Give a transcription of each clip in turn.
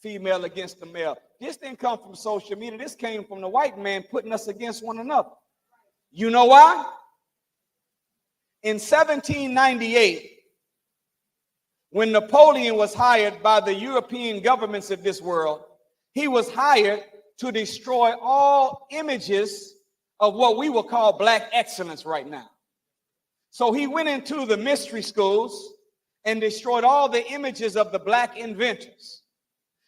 female against the male. This didn't come from social media. This came from the white man putting us against one another. You know why? In 1798, when Napoleon was hired by the European governments of this world, he was hired to destroy all images of what we will call black excellence right now. So he went into the mystery schools and destroyed all the images of the black inventors.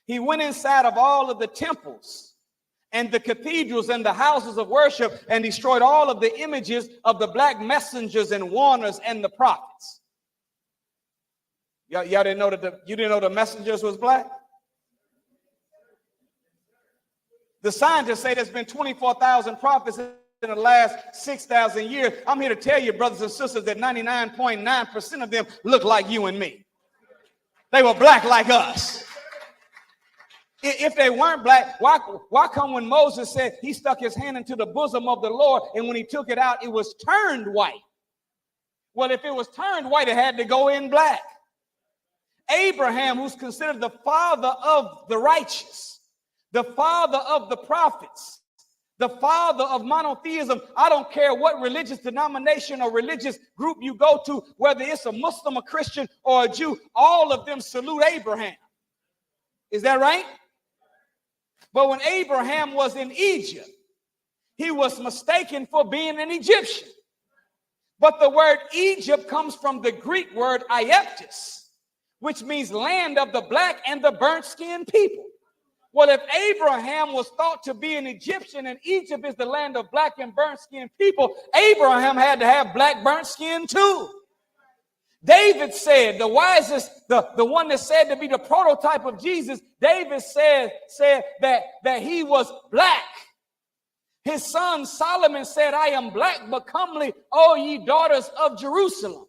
He went inside of all of the temples and the cathedrals and the houses of worship and destroyed all of the images of the black messengers and warners and the prophets. Y'all didn't know that you didn't know the messengers was black? The scientists say there's been 24,000 prophets in the last 6,000 years. I'm here to tell you, brothers and sisters, that 99.9% of them look like you and me. They were black like us. If they weren't black, why come when Moses said he stuck his hand into the bosom of the Lord and when he took it out, it was turned white? Well, if it was turned white, it had to go in black. Abraham, who's considered the father of the righteous, the father of the prophets, the father of monotheism. I don't care what religious denomination or religious group you go to, whether it's a Muslim, a Christian, or a Jew, all of them salute Abraham. Is that right? But when Abraham was in Egypt, he was mistaken for being an Egyptian. But the word Egypt comes from the Greek word Ieptis, which means land of the black and the burnt skin people. Well, if Abraham was thought to be an Egyptian and Egypt is the land of black and burnt skin people, Abraham had to have black burnt skin too. David said, the wisest, the one that's said to be the prototype of Jesus, David said that he was black. His son Solomon said, I am black but comely, O ye daughters of Jerusalem.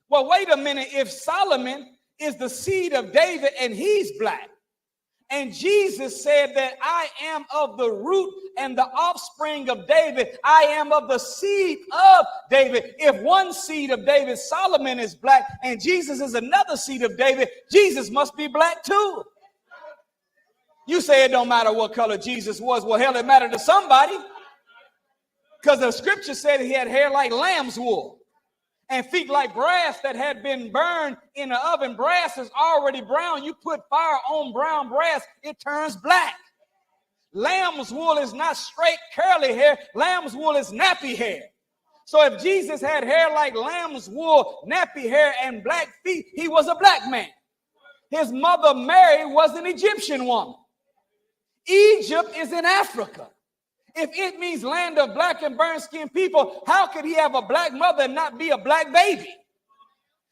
Well, wait a minute. If Solomon is the seed of David and he's black, and Jesus said that I am of the root and the offspring of David, I am of the seed of David. If one seed of David, Solomon, is black, and Jesus is another seed of David, Jesus must be black too. You say it don't matter what color Jesus was. Well, hell, it mattered to somebody, because the scripture said he had hair like lamb's wool and feet like brass that had been burned in the oven. Brass is already brown. You put fire on brown brass, it turns black. Lamb's wool is not straight curly hair. Lamb's wool is nappy hair. So if Jesus had hair like lamb's wool, nappy hair, and black feet, he was a black man. His mother Mary was an Egyptian woman. Egypt is in Africa. If it means land of black and burnt skin people, how could he have a black mother and not be a black baby?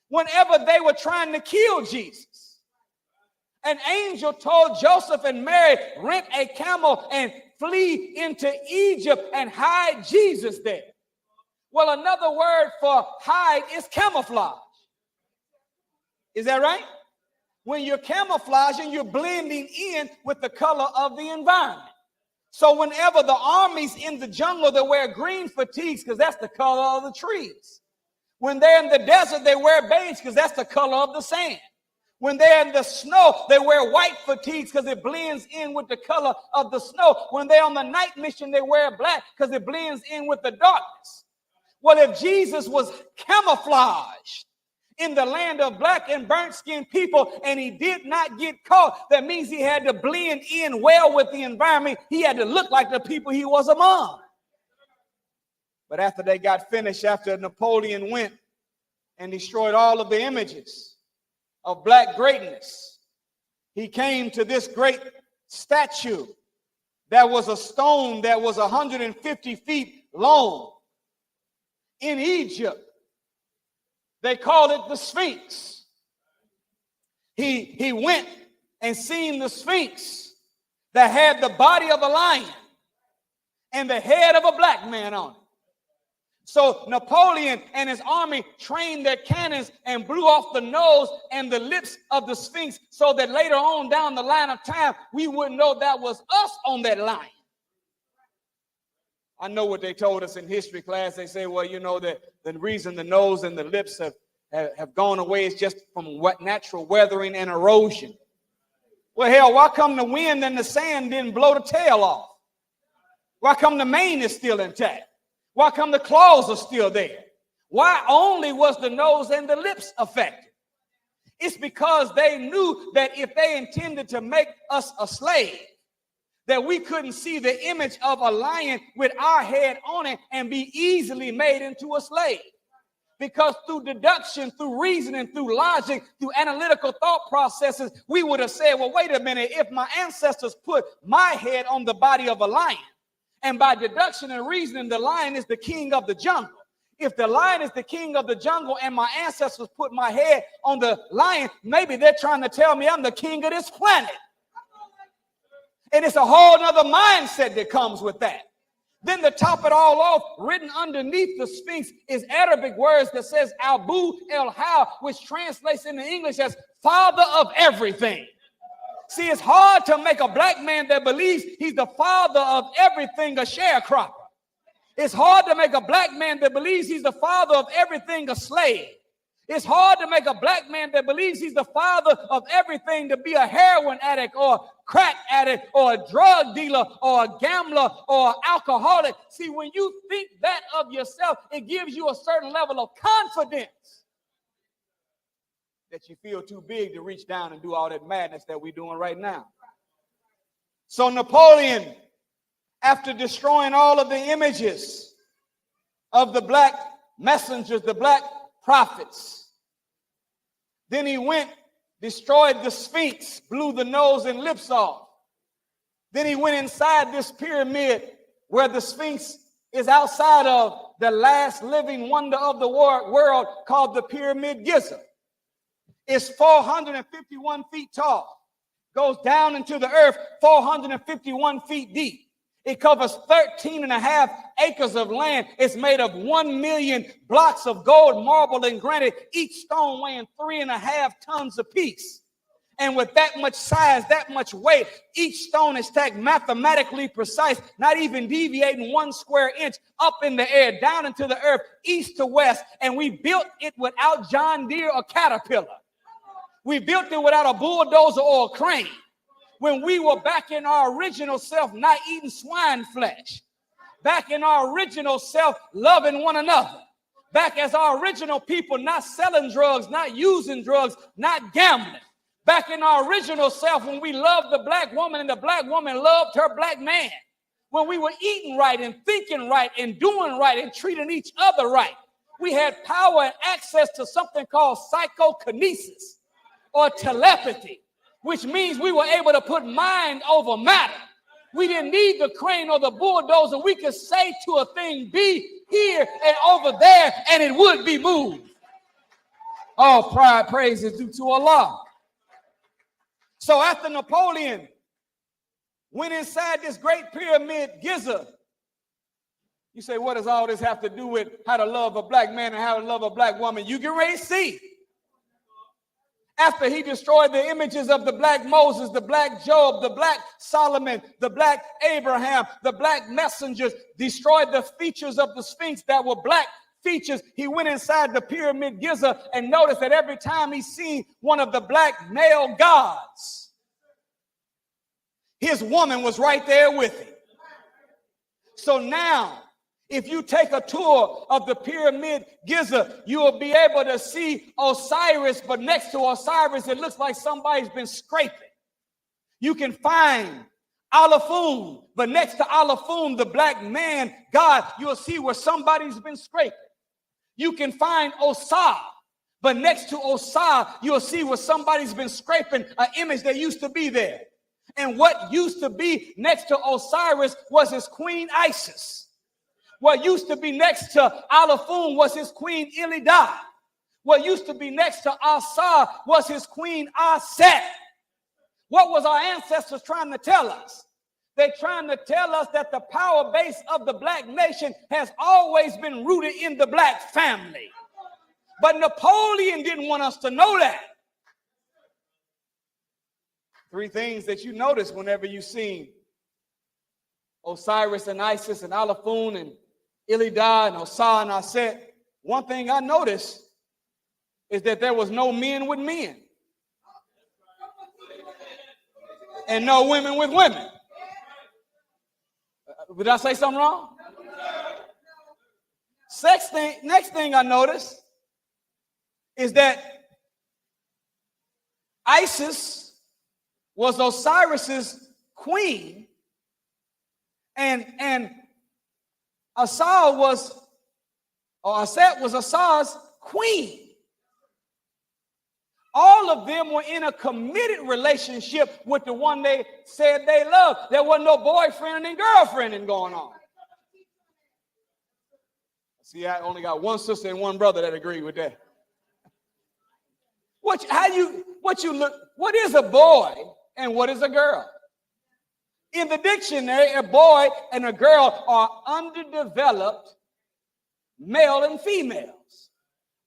Whenever they were trying to kill Jesus, an angel told Joseph and Mary, rent a camel and flee into Egypt and hide Jesus there. Well, another word for hide is camouflage. Is that right? When you're camouflaging, you're blending in with the color of the environment. So whenever the army's in the jungle, they wear green fatigues because that's the color of the trees. When they're in the desert, they wear beige because that's the color of the sand. When they're in the snow, they wear white fatigues because it blends in with the color of the snow. When they're on the night mission, they wear black because it blends in with the darkness. Well, if Jesus was camouflaged in the land of black and burnt skin people, and he did not get caught, that means he had to blend in well with the environment. He had to look like the people he was among. But after they got finished, after Napoleon went and destroyed all of the images of black greatness, he came to this great statue that was a stone that was 150 feet long in Egypt. They called it the Sphinx. He went and seen the Sphinx that had the body of a lion and the head of a black man on it. So Napoleon and his army trained their cannons and blew off the nose and the lips of the Sphinx so that later on down the line of time, we wouldn't know that was us on that lion. I know what they told us in history class. They say, well, you know, that the reason the nose and the lips have gone away. It's just from what natural weathering and erosion. Well, hell, why come the wind and the sand didn't blow the tail off? Why come the mane is still intact? Why come the claws are still there? Why only was the nose and the lips affected? It's because they knew that if they intended to make us a slave, that we couldn't see the image of a lion with our head on it and be easily made into a slave. Because through deduction, through reasoning, through logic, through analytical thought processes, we would have said, well, wait a minute, if my ancestors put my head on the body of a lion, and by deduction and reasoning, the lion is the king of the jungle. If the lion is the king of the jungle and my ancestors put my head on the lion, maybe they're trying to tell me I'm the king of this planet. And it's a whole nother mindset that comes with that. Then to top it all off, written underneath the Sphinx is Arabic words that says Abu el-How, which translates into English as father of everything. See, it's hard to make a black man that believes he's the father of everything a sharecropper. It's hard to make a black man that believes he's the father of everything a slave. It's hard to make a black man that believes he's the father of everything to be a heroin addict or a crack addict or a drug dealer or a gambler or an alcoholic. See, when you think that of yourself, it gives you a certain level of confidence that you feel too big to reach down and do all that madness that we're doing right now. So Napoleon, after destroying all of the images of the black messengers, the black prophets, then he went, destroyed the Sphinx, blew the nose and lips off. Then he went inside this pyramid where the Sphinx is outside of the last living wonder of the world called the Pyramid Giza. It's 451 feet tall, goes down into the earth 451 feet deep. It covers 13.5 acres of land. It's made of 1 million blocks of gold, marble, and granite, each stone weighing 3.5 tons apiece. And with that much size, that much weight, each stone is stacked mathematically precise, not even deviating 1 square inch up in the air, down into the earth, east to west. And we built it without John Deere or Caterpillar. We built it without a bulldozer or a crane. When we were back in our original self, not eating swine flesh, back in our original self, loving one another, back as our original people, not selling drugs, not using drugs, not gambling, back in our original self when we loved the black woman and the black woman loved her black man, when we were eating right and thinking right and doing right and treating each other right. We had power and access to something called psychokinesis or telepathy, which means we were able to put mind over matter. We didn't need the crane or the bulldozer. We could say to a thing, be here and over there, and it would be moved. All pride, praise is due to Allah. So after Napoleon went inside this great pyramid, Giza, you say, what does all this have to do with how to love a black man and how to love a black woman? You get ready to see. After he destroyed the images of the black Moses, the black Job, the black Solomon, the black Abraham, the black messengers, destroyed the features of the Sphinx that were black features, he went inside the pyramid Giza and noticed that every time he seen one of the black male gods, his woman was right there with him. So now, if you take a tour of the pyramid Giza, you will be able to see Osiris, but next to Osiris, it looks like somebody's been scraping. You can find Alafun, but next to Alafun, the black man God, you'll see where somebody's been scraping. You can find Osa, but next to Osa, you'll see where somebody's been scraping an image that used to be there. And what used to be next to Osiris was his queen Isis. What used to be next to Alafun was his queen Ilida. What used to be next to Asa was his queen Aset. What was our ancestors trying to tell us? They're trying to tell us that the power base of the black nation has always been rooted in the black family. But Napoleon didn't want us to know that. 3 things that you notice whenever you see Osiris and Isis and Alafun and Ilida and Osa and Aset. One thing I notice is that there was no men with men and no women with women. Did I say something wrong? Next thing I noticed is that Isis was Osiris's queen, and Aset was Asar's queen. All of them were in a committed relationship with the one they said they loved. There wasn't no boyfriend and girlfriend going on. See, I only got one sister and one brother that agree with that. What is a boy and what is a girl? In the dictionary, a boy and a girl are underdeveloped male and females.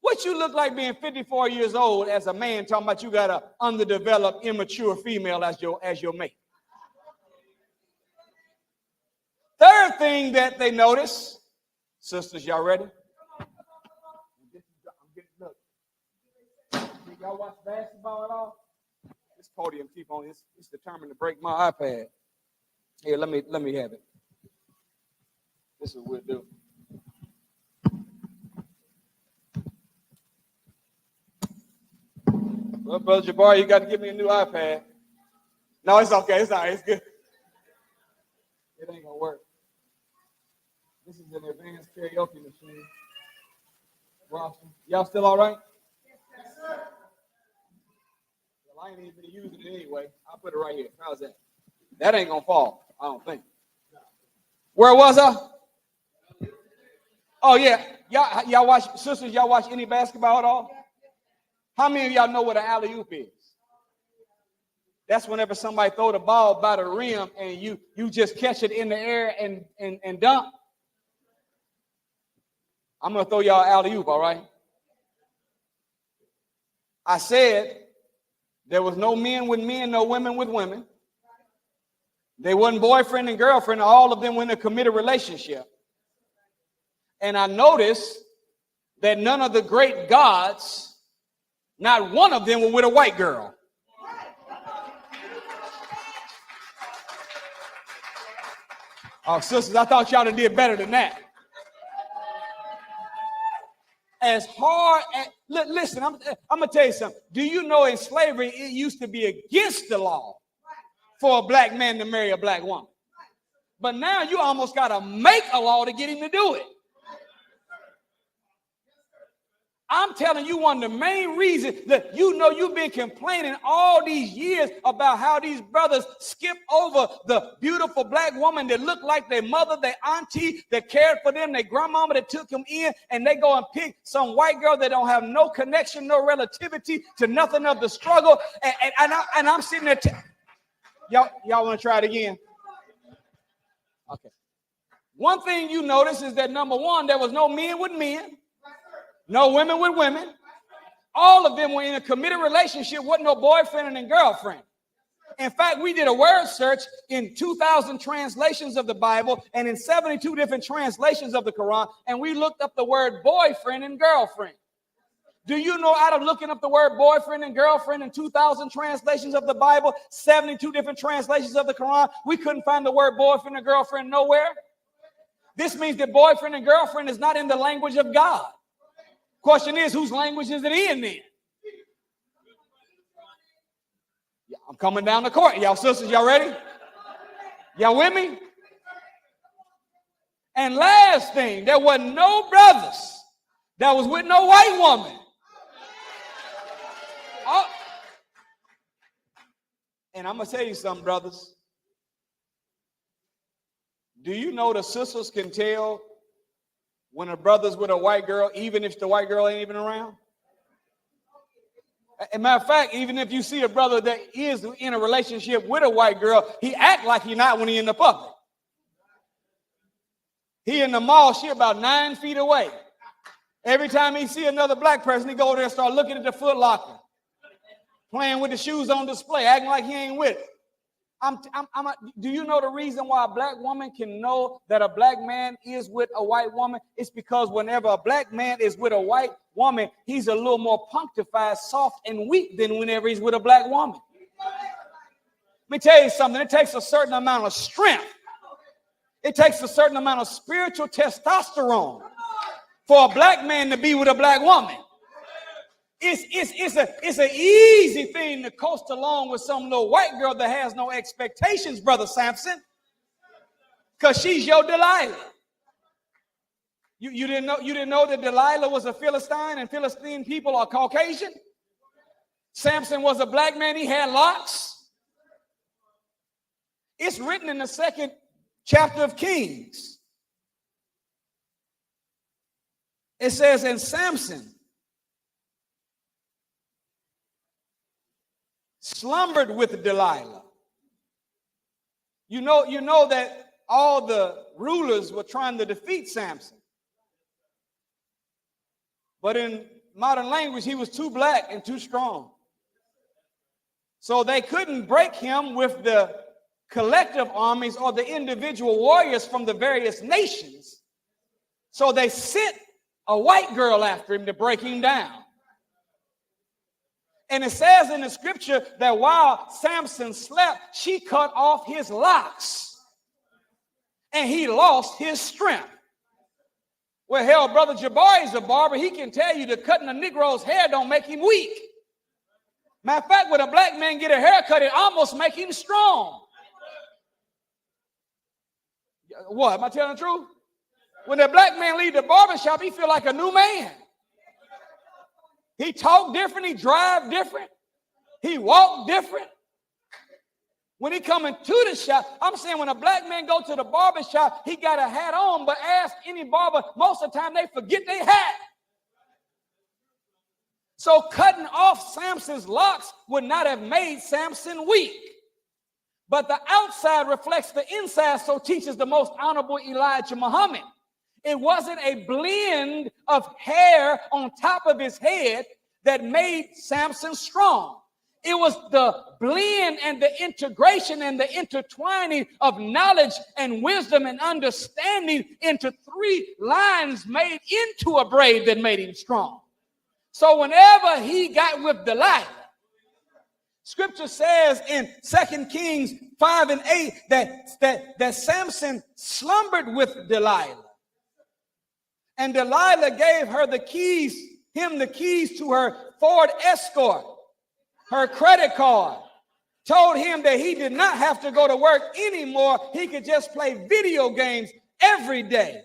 What you look like being 54 years old as a man talking about you got an underdeveloped, immature female as your mate? Third thing that they notice, sisters, y'all ready? Y'all watch basketball at all? This podium keep on. It's determined to break my iPad. Here, let me have it. This is what we'll do. Well, Brother Jabbar, you got to give me a new iPad. No, it's okay. It's all right. It's good. It ain't gonna work. This is an advanced karaoke machine. Roster. Y'all still all right? Yes, sir. Well, I ain't even been using it anyway. I'll put it right here. How's that? That ain't gonna fall, I don't think. Where was I? Oh yeah. Y'all watch, sisters, y'all watch any basketball at all? How many of y'all know what an alley-oop is? That's whenever somebody throw the ball by the rim and you just catch it in the air and dunk. I'm going to throw y'all alley-oop, all right? I said there was no men with men, no women with women. They wasn't boyfriend and girlfriend. All of them were in a committed relationship. And I noticed that none of the great gods, not one of them were with a white girl. Oh, sisters, I thought y'all did better than that. As hard as, listen, I'm going to tell you something. Do you know in slavery, it used to be against the law for a black man to marry a black woman? But now you almost got to make a law to get him to do it. I'm telling you, one of the main reasons that you've been complaining all these years about how these brothers skip over the beautiful black woman that looked like their mother, their auntie, that cared for them, their grandmama that took them in, and they go and pick some white girl that don't have no connection, no relativity to nothing of the struggle. And I'm sitting there. Y'all want to try it again? Okay. One thing you notice is that number one, there was no men with men. No women with women. All of them were in a committed relationship. Wasn't no boyfriend and girlfriend. In fact, we did a word search in 2,000 translations of the Bible and in 72 different translations of the Quran, and we looked up the word boyfriend and girlfriend. Do you know, out of looking up the word boyfriend and girlfriend in 2,000 translations of the Bible, 72 different translations of the Quran, we couldn't find the word boyfriend and girlfriend nowhere? This means that boyfriend and girlfriend is not in the language of God. Question is, whose language is it in then? Yeah, I'm coming down the court. Y'all sisters, y'all ready? Y'all with me? And last thing, there were no brothers that was with no white woman. Oh. And I'm going to tell you something, brothers. Do you know the sisters can tell when a brother's with a white girl, even if the white girl ain't even around? As a matter of fact, even if you see a brother that is in a relationship with a white girl, he act like he not when he in the public. He in the mall, she about 9 feet away. Every time he see another black person, he go over there and start looking at the Foot Locker, playing with the shoes on display, acting like he ain't with it. Do you know the reason why a black woman can know that a black man is with a white woman? It's because whenever a black man is with a white woman, he's a little more punctified, soft, and weak than whenever he's with a black woman. Let me tell you something. It takes a certain amount of strength. It takes a certain amount of spiritual testosterone for a black man to be with a black woman. It's an easy thing to coast along with some little white girl that has no expectations, Brother Samson, because she's your Delilah. You didn't know that Delilah was a Philistine and Philistine people are Caucasian? Samson was a black man. He had locks. It's written in the 2nd chapter of Kings. It says, and Samson slumbered with Delilah. You know that all the rulers were trying to defeat Samson. But in modern language, he was too black and too strong. So they couldn't break him with the collective armies or the individual warriors from the various nations. So they sent a white girl after him to break him down. And it says in the scripture that while Samson slept, she cut off his locks and he lost his strength. Well, hell, Brother Jabari's a barber. He can tell you that cutting a Negro's hair don't make him weak. Matter of fact, when a black man get a haircut, it almost make him strong. What? Am I telling the truth? When a black man leave the barbershop, he feel like a new man. He talk different. He drive different. He walk different. When he come into the shop, I'm saying when a black man go to the barber shop, he got a hat on, but ask any barber, most of the time they forget their hat. So cutting off Samson's locks would not have made Samson weak. But the outside reflects the inside, so teaches the most honorable Elijah Muhammad. It wasn't a blend of hair on top of his head that made Samson strong. It was the blend and the integration and the intertwining of knowledge and wisdom and understanding into 3 lines made into a braid that made him strong. So whenever he got with Delilah, Scripture says in 2 Kings 5 and 8 that Samson slumbered with Delilah. And Delilah gave her the keys to her Ford Escort, her credit card, told him that he did not have to go to work anymore. He could just play video games every day.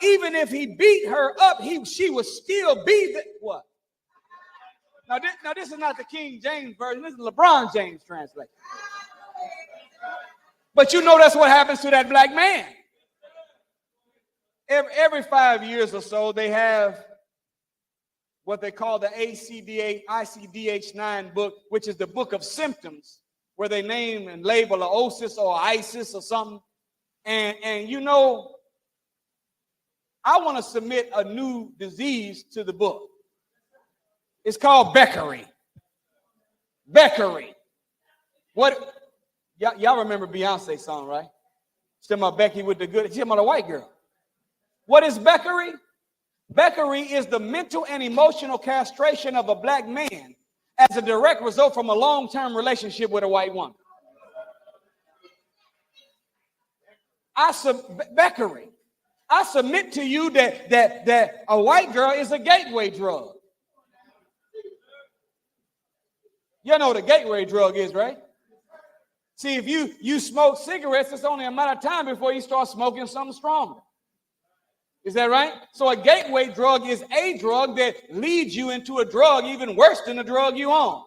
Even if he beat her up, she would still be the, what? Now this is not the King James version. This is LeBron James translation. But you know that's what happens to that black man. Every 5 years or so, they have what they call the ICDH-9 book, which is the book of symptoms, where they name and label a osis or ISIS or something. And you know, I want to submit a new disease to the book. It's called Beckery. Beckery. What? Y'all remember Beyonce's song, right? She's talking about Becky with the good. She's talking about a white girl. What is Beckery? Beckery is the mental and emotional castration of a black man as a direct result from a long-term relationship with a white woman. Beckery. I submit to you that a white girl is a gateway drug. You know what a gateway drug is, right? See, if you smoke cigarettes, it's only a matter of time before you start smoking something stronger. Is that right? So a gateway drug is a drug that leads you into a drug even worse than the drug you own.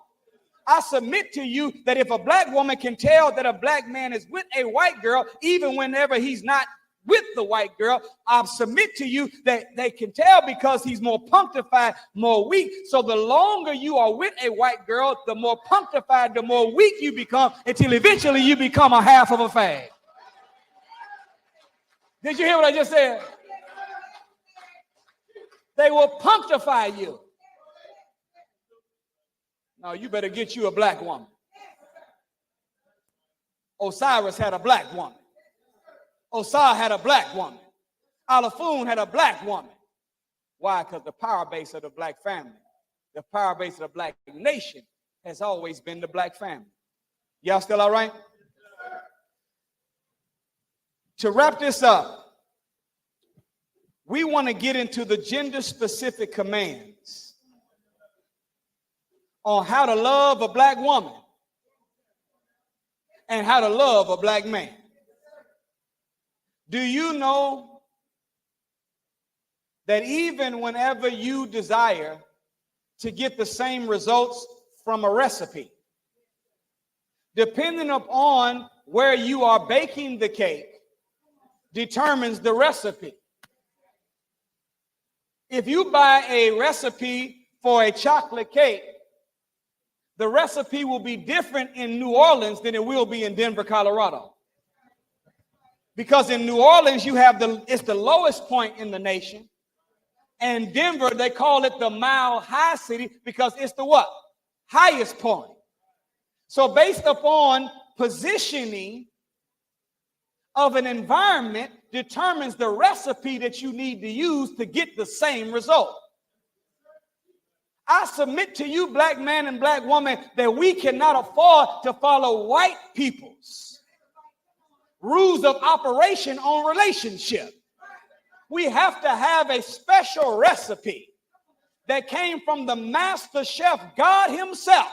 I submit to you that if a black woman can tell that a black man is with a white girl, even whenever he's not with the white girl, I submit to you that they can tell because he's more punctified, more weak. So the longer you are with a white girl, the more punctified, the more weak you become, until eventually you become a half of a fag. Did you hear what I just said? They will punctify you. No, you better get you a black woman. Osiris had a black woman. Osar had a black woman. Alafun had a black woman. Why? Because the power base of the black family, the power base of the black nation has always been the black family. Y'all still all right? To wrap this up, we want to get into the gender-specific commands on how to love a black woman and how to love a black man. Do you know that even whenever you desire to get the same results from a recipe, depending upon where you are baking the cake determines the recipe. If you buy a recipe for a chocolate cake, the recipe will be different in New Orleans than it will be in Denver, Colorado. Because in New Orleans, you have it's the lowest point in the nation. And Denver, they call it the Mile High City because it's the what? Highest point. So based upon positioning of an environment determines the recipe that you need to use to get the same result. I submit to you, black man and black woman, that we cannot afford to follow white people's rules of operation on relationship. We have to have a special recipe that came from the master chef, God himself,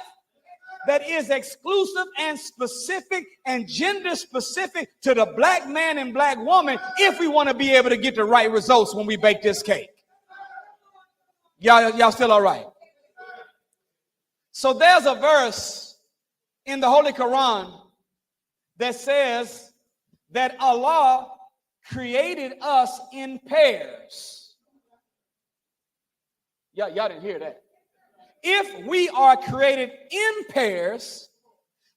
that is exclusive and specific and gender specific to the black man and black woman if we want to be able to get the right results when we bake this cake. Y'all still all right? So there's a verse in the Holy Quran that says that Allah created us in pairs. Y'all didn't hear that. If we are created in pairs,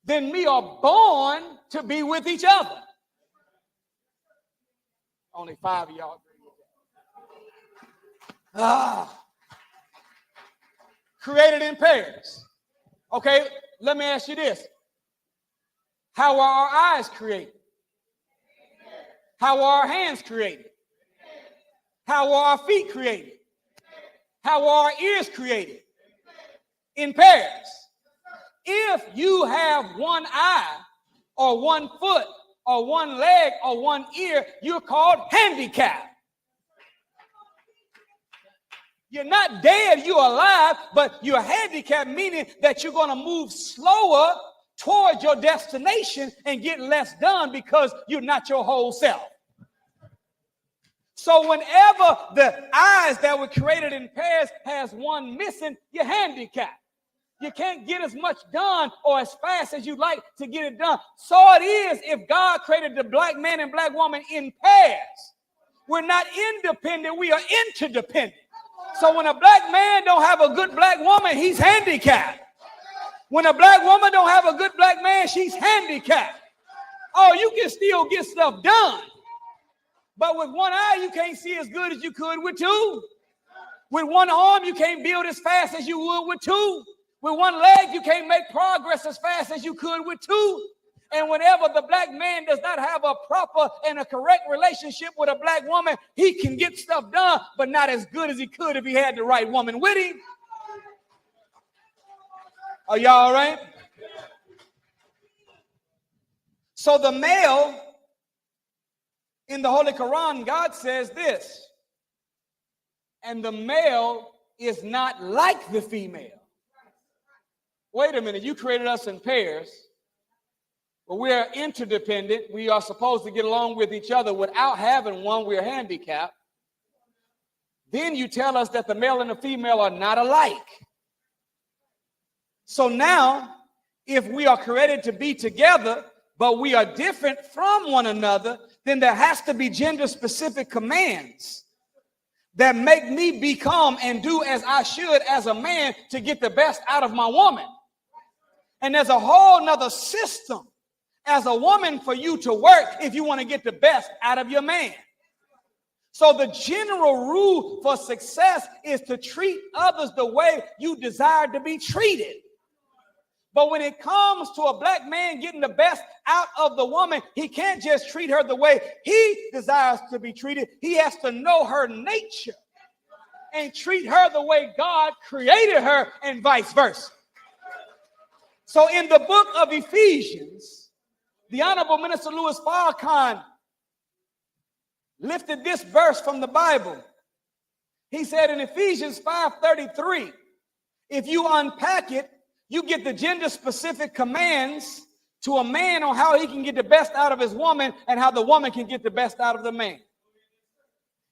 then we are born to be with each other. Only 5 of y'all agree with that. Created in pairs. Okay, let me ask you this. How are our eyes created? How are our hands created? How are our feet created? How are our ears created? In pairs. If you have one eye or one foot or one leg or one ear, you're called handicapped. You're not dead, you're alive, but you're handicapped, meaning that you're going to move slower towards your destination and get less done because you're not your whole self. So whenever the eyes that were created in pairs has one missing, you're handicapped. You can't get as much done or as fast as you like to get it done. So it is if God created the black man and black woman in pairs. We're not independent, we are interdependent. So when a black man don't have a good black woman, he's handicapped. When a black woman don't have a good black man, she's handicapped. Oh, you can still get stuff done. But with one eye, you can't see as good as you could with two. With one arm, you can't build as fast as you would with two. With one leg, you can't make progress as fast as you could with two. And whenever the black man does not have a proper and a correct relationship with a black woman, he can get stuff done, but not as good as he could if he had the right woman with him. Are y'all all right? So the male in the Holy Quran, God says this, and the male is not like the female. Wait a minute, you created us in pairs, but we are interdependent. We are supposed to get along with each other without having one. We're handicapped. Then you tell us that the male and the female are not alike. So now, if we are created to be together, but we are different from one another, then there has to be gender-specific commands that make me become and do as I should as a man to get the best out of my woman. And there's a whole nother system as a woman for you to work if you want to get the best out of your man. So the general rule for success is to treat others the way you desire to be treated. But when it comes to a black man getting the best out of the woman, he can't just treat her the way he desires to be treated. He has to know her nature and treat her the way God created her, and vice versa. So in the book of Ephesians, the Honorable Minister Louis Farrakhan lifted this verse from the Bible. He said in Ephesians 5:33, if you unpack it, you get the gender-specific commands to a man on how he can get the best out of his woman and how the woman can get the best out of the man.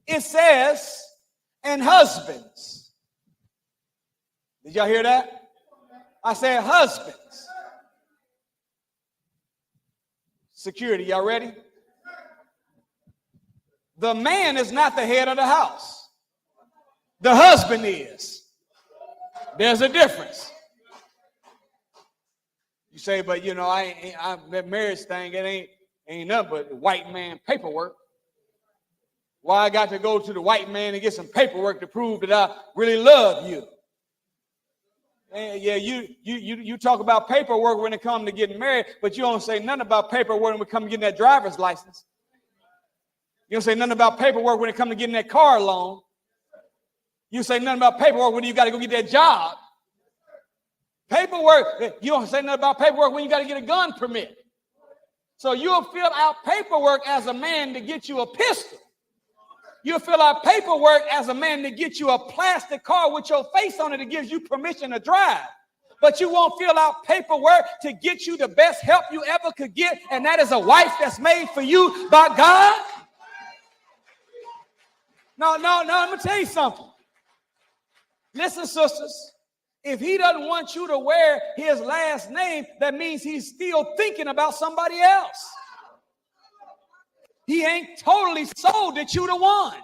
It says, and husbands. Did y'all hear that? I said husbands. Security, y'all ready? The man is not the head of the house. The husband is. There's a difference. You say, but you know, that marriage thing, it ain't nothing but white man paperwork. Why I got to go to the white man and get some paperwork to prove that I really love you? And yeah, you talk about paperwork when it comes to getting married, but you don't say nothing about paperwork when it comes to getting that driver's license. You don't say nothing about paperwork when it comes to getting that car loan. You say nothing about paperwork when you got to go get that job. Paperwork, you don't say nothing about paperwork when you got to get a gun permit. So you'll fill out paperwork as a man to get you a pistol. You'll fill out paperwork as a man to get you a plastic car with your face on it that gives you permission to drive. But you won't fill out paperwork to get you the best help you ever could get, and that is a wife that's made for you by God. No, let me tell you something. Listen, sisters. If he doesn't want you to wear his last name, that means he's still thinking about somebody else. He ain't totally sold that you the one.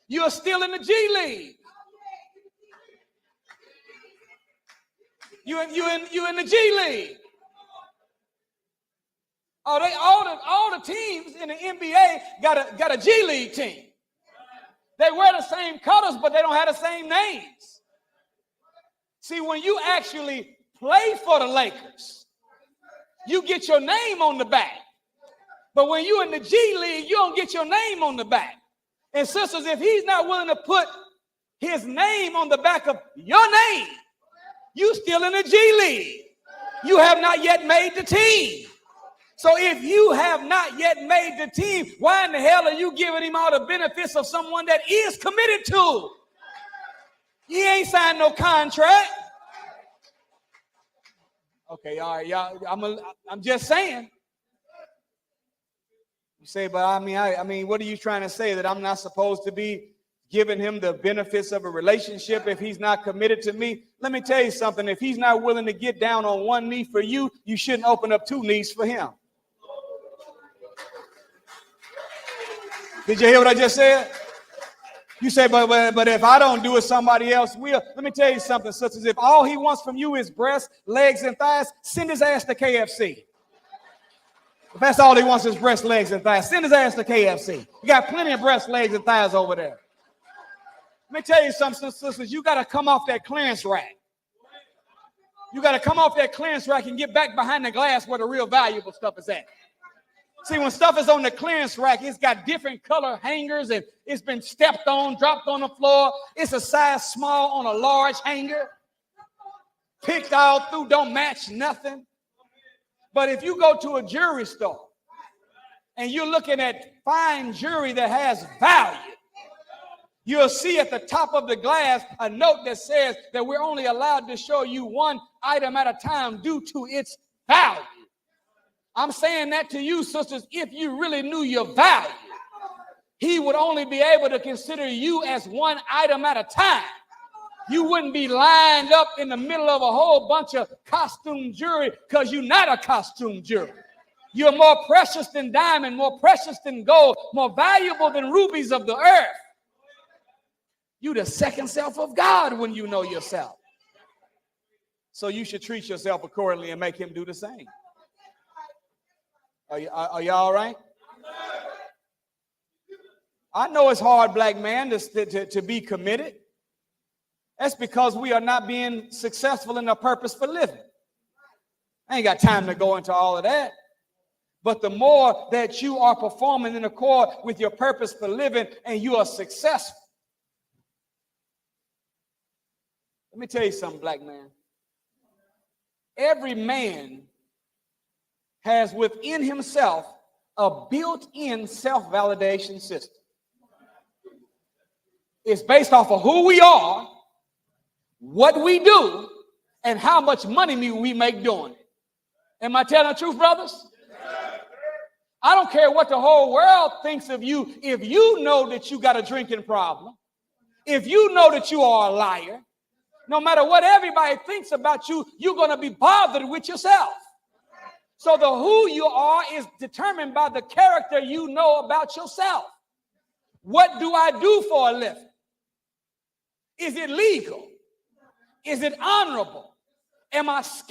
You're still in the G League. You in the G League. Oh, all the teams in the NBA got a G League team. They wear the same colors, but they don't have the same names. See, when you actually play for the Lakers, you get your name on the back. But when you're in the G League, you don't get your name on the back. And sisters, if he's not willing to put his name on the back of your name, you still in the G League. You have not yet made the team. So if you have not yet made the team, why in the hell are you giving him all the benefits of someone that is committed to? He ain't signed no contract. Okay, all right, y'all. I'm just saying. You say, but I mean, what are you trying to say? That I'm not supposed to be giving him the benefits of a relationship if he's not committed to me? Let me tell you something. If he's not willing to get down on one knee for you, you shouldn't open up two knees for him. Did you hear what I just said? You say, but if I don't do it, somebody else will. Let me tell you something, sisters. If all he wants from you is breasts, legs, and thighs, send his ass to KFC. If that's all he wants is breasts, legs, and thighs, send his ass to KFC. You got plenty of breasts, legs, and thighs over there. Let me tell you something, sisters. You got to come off that clearance rack. You got to come off that clearance rack and get back behind the glass where the real valuable stuff is at. See, when stuff is on the clearance rack, it's got different color hangers and it's been stepped on, dropped on the floor. It's a size small on a large hanger. Picked all through, don't match nothing. But if you go to a jewelry store and you're looking at fine jewelry that has value, you'll see at the top of the glass a note that says that we're only allowed to show you one item at a time due to its value. I'm saying that to you, sisters, if you really knew your value, he would only be able to consider you as one item at a time. You wouldn't be lined up in the middle of a whole bunch of costume jewelry because you're not a costume jewelry. You're more precious than diamond, more precious than gold, more valuable than rubies of the earth. You're the second self of God when you know yourself. So you should treat yourself accordingly and make him do the same. Are y'all all right? I know it's hard, black man, to be committed. That's because we are not being successful in our purpose for living. I ain't got time to go into all of that. But the more that you are performing in accord with your purpose for living and you are successful. Let me tell you something, black man. Every man has within himself a built-in self-validation system. It's based off of who we are, what we do, and how much money we make doing it. Am I telling the truth, brothers? I don't care what the whole world thinks of you. If you know that you got a drinking problem, if you know that you are a liar, no matter what everybody thinks about you, you're going to be bothered with yourself. So the who you are is determined by the character you know about yourself. What do I do for a living? Is it legal? Is it honorable? Am I scared?